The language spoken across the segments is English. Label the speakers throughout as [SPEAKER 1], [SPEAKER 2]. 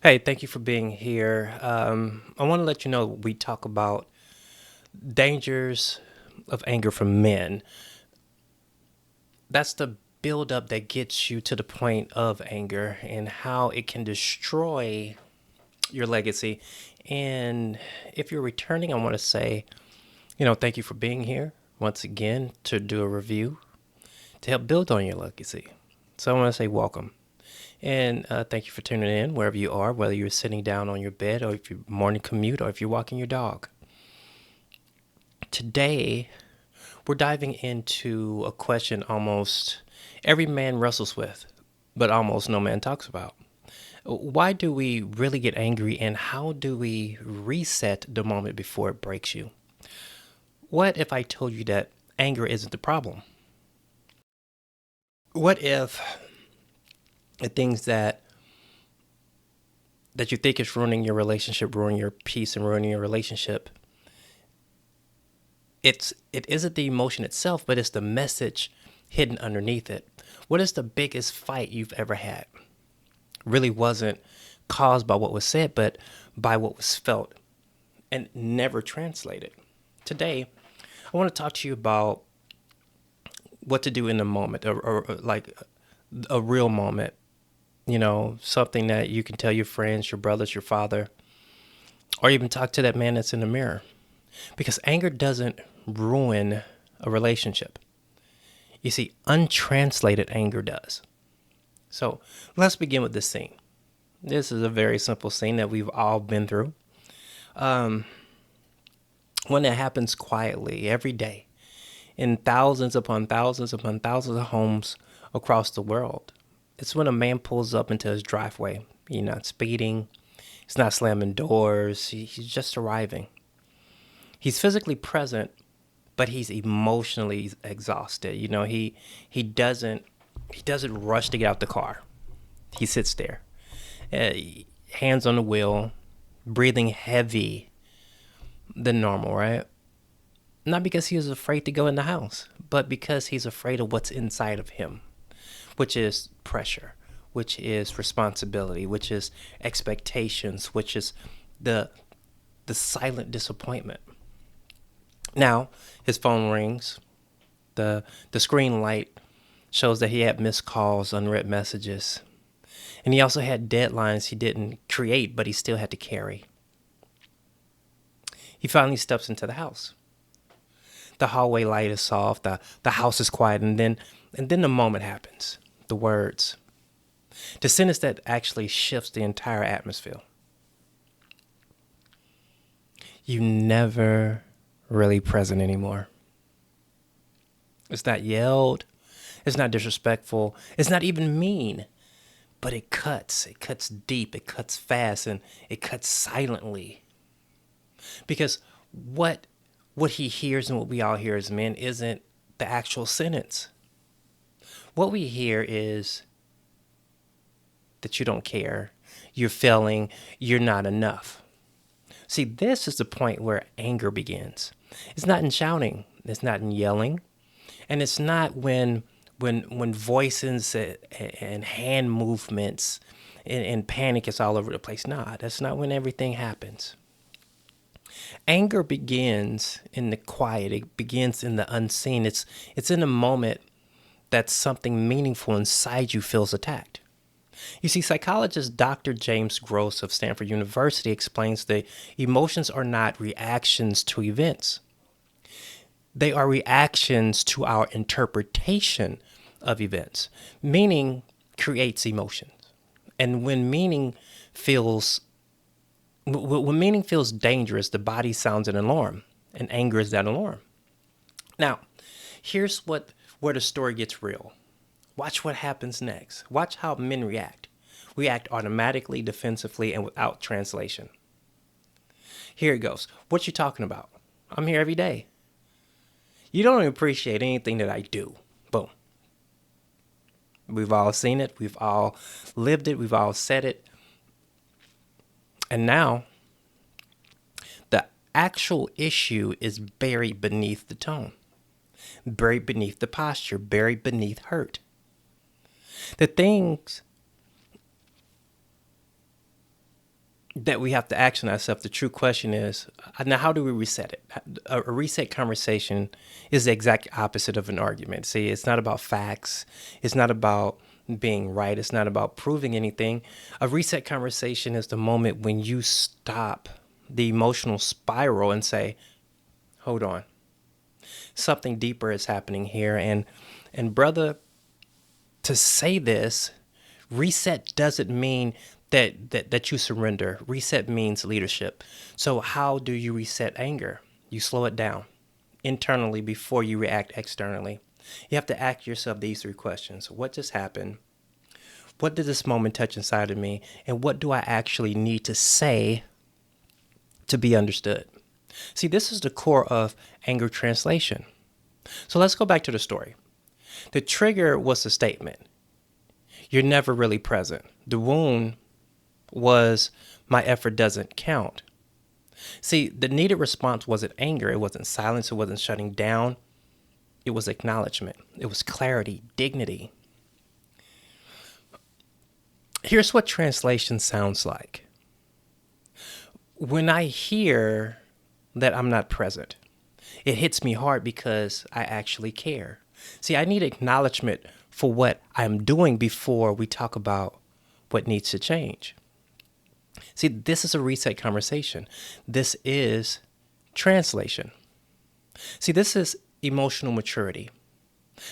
[SPEAKER 1] Hey, thank you for being here. I want to let you know we talk about dangers of anger from men. That's the buildup that gets you to the point of anger and how it can destroy your legacy. And if you're returning, I want to say, thank you for being here once again to do a review to help build on your legacy. So I want to say welcome. And thank you for tuning in wherever you are, whether you're sitting down on your bed or if you're morning commute or if you're walking your dog. Today, we're diving into a question almost every man wrestles with, but almost no man talks about. Why do we really get angry and how do we reset the moment before it breaks you? What if I told you that anger isn't the problem? What if the things that you think is ruining your relationship, ruining your peace and ruining your relationship, it isn't the emotion itself, but it's the message hidden underneath it. What is the biggest fight you've ever had? Really wasn't caused by what was said, but by what was felt and never translated. Today, I want to talk to you about what to do in the moment, or like a real moment. Something that you can tell your friends, your brothers, your father, or even talk to that man that's in the mirror. Because anger doesn't ruin a relationship. You see, untranslated anger does. So let's begin with this scene. This is a very simple scene that we've all been through. One that happens quietly every day in thousands upon thousands upon thousands of homes across the world. It's when a man pulls up into his driveway. He's not speeding, he's not slamming doors, he's just arriving. He's physically present, but he's emotionally exhausted. He doesn't rush to get out the car. He sits there, uh, hands on the wheel, breathing heavy than normal, right? Not because he was afraid to go in the house, but because he's afraid of what's inside of him, which is pressure, which is responsibility, which is expectations, which is the the silent disappointment. Now, his phone rings. The screen light shows that he had missed calls, unread messages, and he also had deadlines he didn't create, but he still had to carry. He finally steps into the house. The hallway light is soft, the house is quiet, and then the moment happens. The words. The sentence that actually shifts the entire atmosphere. You never really present anymore. It's not yelled, it's not disrespectful, it's not even mean, but it cuts. It cuts deep, it cuts fast, and it cuts silently. Because what what he hears and what we all hear as men isn't the actual sentence. What we hear is that you don't care, you're failing, you're not enough. See, this is the point where anger begins. It's not in shouting, it's not in yelling, and it's not when voices and hand movements and panic is all over the place. Nah, that's not when everything happens. Anger begins in the quiet. It begins in the unseen. It's in the moment that something meaningful inside you feels attacked. You see, psychologist Dr. James Gross of Stanford University explains that emotions are not reactions to events. They are reactions to our interpretation of events. Meaning creates emotions. And feels when meaning feels dangerous, the body sounds an alarm, and anger is that alarm. Now, here's where the story gets real. Watch what happens next. Watch how men react. We act automatically, defensively, and without translation. Here it goes. What you talking about? I'm here every day. You don't appreciate anything that I do. Boom. We've all seen it. We've all lived it. We've all said it. And now the actual issue is buried beneath the tone, buried beneath the posture, buried beneath hurt. The things that we have to ask ourselves. The true question is, now how do we reset it? A reset conversation is the exact opposite of an argument. See, it's not about facts. It's not about being right. It's not about proving anything. A reset conversation is the moment when you stop the emotional spiral and say, hold on, something deeper is happening here. And brother, to say this, reset doesn't mean that you surrender. Reset means leadership. So how do you reset anger? You slow it down internally before you react externally. You have to ask yourself these three questions. What just happened? What did this moment touch inside of me? And what do I actually need to say to be understood? See, this is the core of anger translation. So let's go back to the story. The trigger was a statement. You're never really present. The wound was my effort doesn't count. See, the needed response wasn't anger. It wasn't silence. It wasn't shutting down. It was acknowledgement. It was clarity, dignity. Here's what translation sounds like. When I hear that I'm not present, it hits me hard because I actually care. See, I need acknowledgement for what I'm doing before we talk about what needs to change. See, this is a reset conversation. This is translation. See, this is emotional maturity.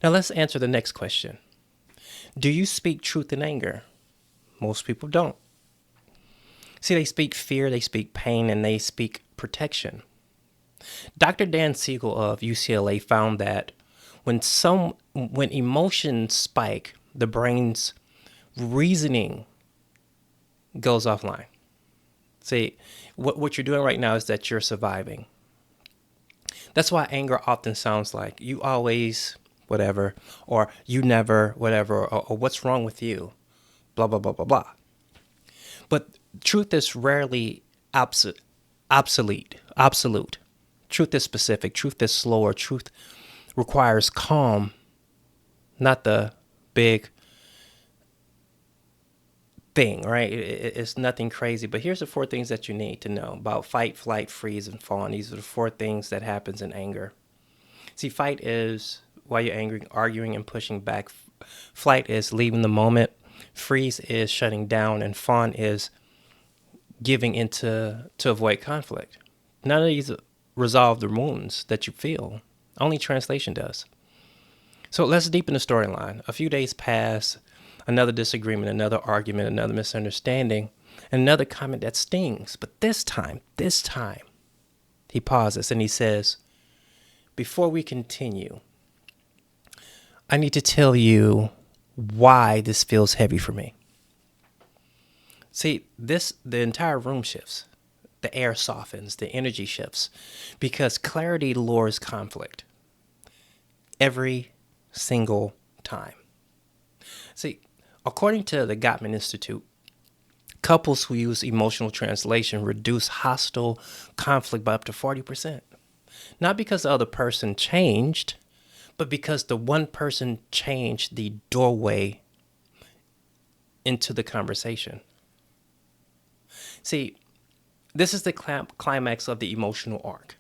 [SPEAKER 1] Now let's answer the next question. Do you speak truth in anger? Most people don't. See, they speak fear, they speak pain, and they speak protection. Dr. Dan Siegel of UCLA found that when emotions spike, the brain's reasoning goes offline. See, what you're doing right now is that you're surviving. That's why anger often sounds like you always whatever, or you never whatever, or what's wrong with you, blah, blah, blah, blah, blah. But truth is rarely obsolete. Truth is specific. Truth is slower. Truth requires calm, not the big thing, right? It's nothing crazy. But here's the four things that you need to know about fight, flight, freeze, and fawn. These are the four things that happens in anger. See, fight is while you're angry, arguing and pushing back. Flight is leaving the moment. Freeze is shutting down. And fawn is giving into to avoid conflict. None of these resolve the wounds that you feel. Only translation does. So let's deepen the storyline. A few days pass, another disagreement, another argument, another misunderstanding, and another comment that stings. But this time, he pauses and he says, before we continue, I need to tell you why this feels heavy for me. See, the entire room shifts. The air softens, the energy shifts, because clarity lowers conflict every single time. See, according to the Gottman Institute, couples who use emotional translation reduce hostile conflict by up to 40%. Not because the other person changed, but because the one person changed the doorway into the conversation. See, this is the climax of the emotional arc.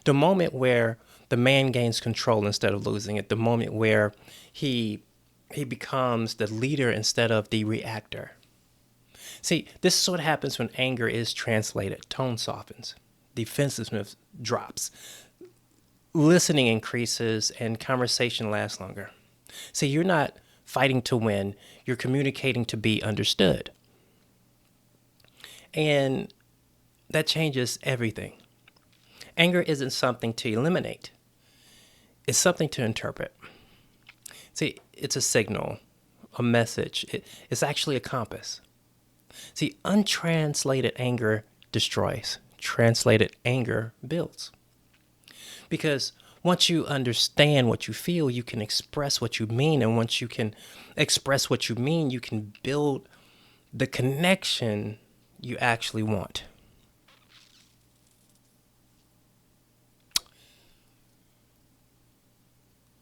[SPEAKER 1] The moment where the man gains control instead of losing it. The moment where he becomes the leader instead of the reactor. See, this is what happens when anger is translated. Tone softens. Defensiveness drops. Listening increases and conversation lasts longer. See, you're not fighting to win. You're communicating to be understood. And that changes everything. Anger isn't something to eliminate. It's something to interpret. See, it's a signal, a message. It's actually a compass. See, untranslated anger destroys. Translated anger builds. Because once you understand what you feel, you can express what you mean. And once you can express what you mean, you can build the connection you actually want.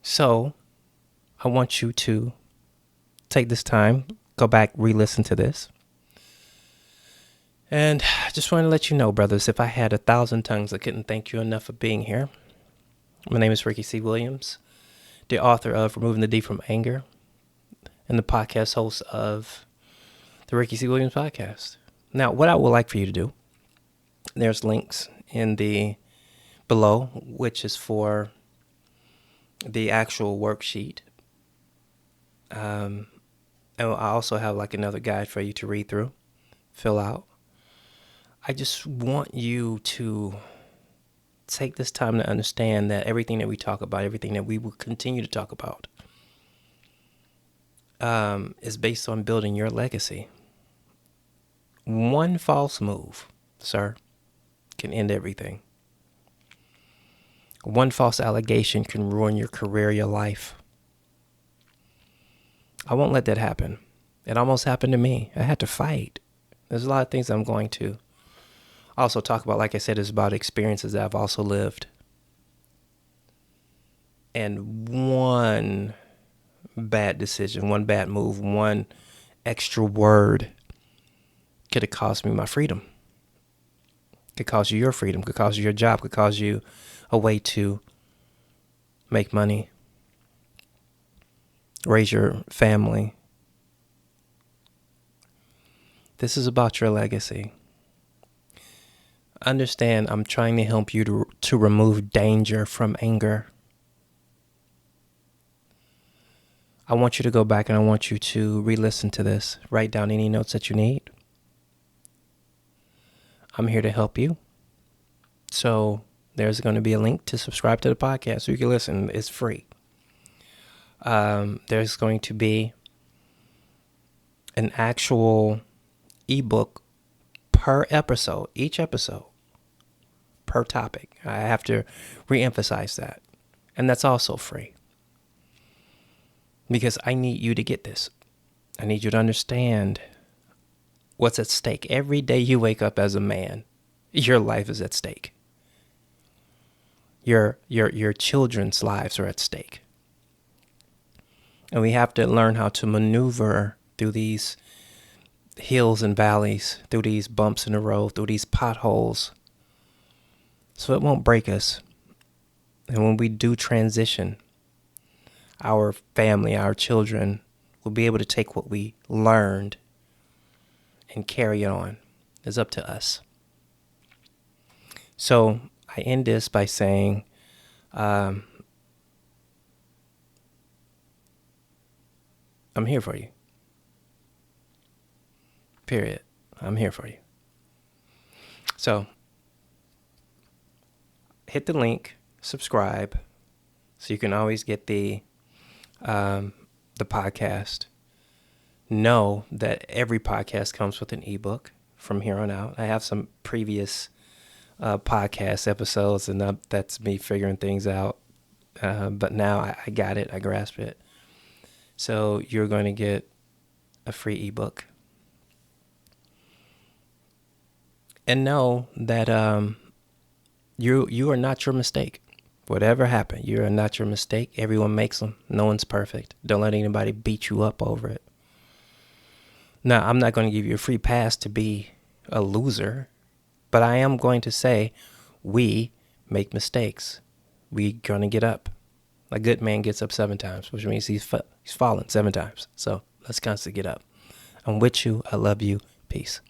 [SPEAKER 1] So I want you to take this time, go back, re-listen to this. And I just wanted to let you know, brothers, if I had 1,000 tongues, I couldn't thank you enough for being here. My name is Ricky C. Williams, the author of Removing the D from Anger, and the podcast host of the Ricky C. Williams podcast. Now, what I would like for you to do, there's links in the below, which is for the actual worksheet. And I also have like another guide for you to read through, fill out. I just want you to take this time to understand that everything that we talk about, everything that we will continue to talk about, is based on building your legacy. One false move, sir, can end everything. One false allegation can ruin your career, your life. I won't let that happen. It almost happened to me. I had to fight. There's a lot of things I'm going to also talk about. Like I said, it's about experiences that I've also lived. And one bad decision, one bad move, one extra word could have cost me my freedom. Could cost you your freedom, could cost you your job, could cost you a way to make money, raise your family. This is about your legacy. Understand, I'm trying to help you to remove danger from anger. I want you to go back and I want you to re-listen to this. Write down any notes that you need. I'm here to help you. So there's going to be a link to subscribe to the podcast so you can listen. It's free. There's going to be an actual ebook per episode, each episode, per topic. I have to reemphasize that. And that's also free. Because I need you to get this. I need you to understand what's at stake. Every day you wake up as a man, your life is at stake. Your children's lives are at stake. And we have to learn how to maneuver through these hills and valleys, through these bumps in the road, through these potholes, so it won't break us. And when we do transition, our family, our children will be able to take what we learned and carry it on. It's up to us. So I end this by saying, I'm here for you. Period. I'm here for you. So hit the link, subscribe, so you can always get the podcast. Know that every podcast comes with an ebook from here on out. I have some previous podcast episodes, and that's me figuring things out. But now I got it. I grasp it. So you're going to get a free ebook. And know that you are not your mistake. Whatever happened, you are not your mistake. Everyone makes them. No one's perfect. Don't let anybody beat you up over it. Now, I'm not going to give you a free pass to be a loser, but I am going to say we make mistakes. We're going to get up. A good man gets up 7 times, which means he's fallen 7 times. So let's constantly get up. I'm with you. I love you. Peace.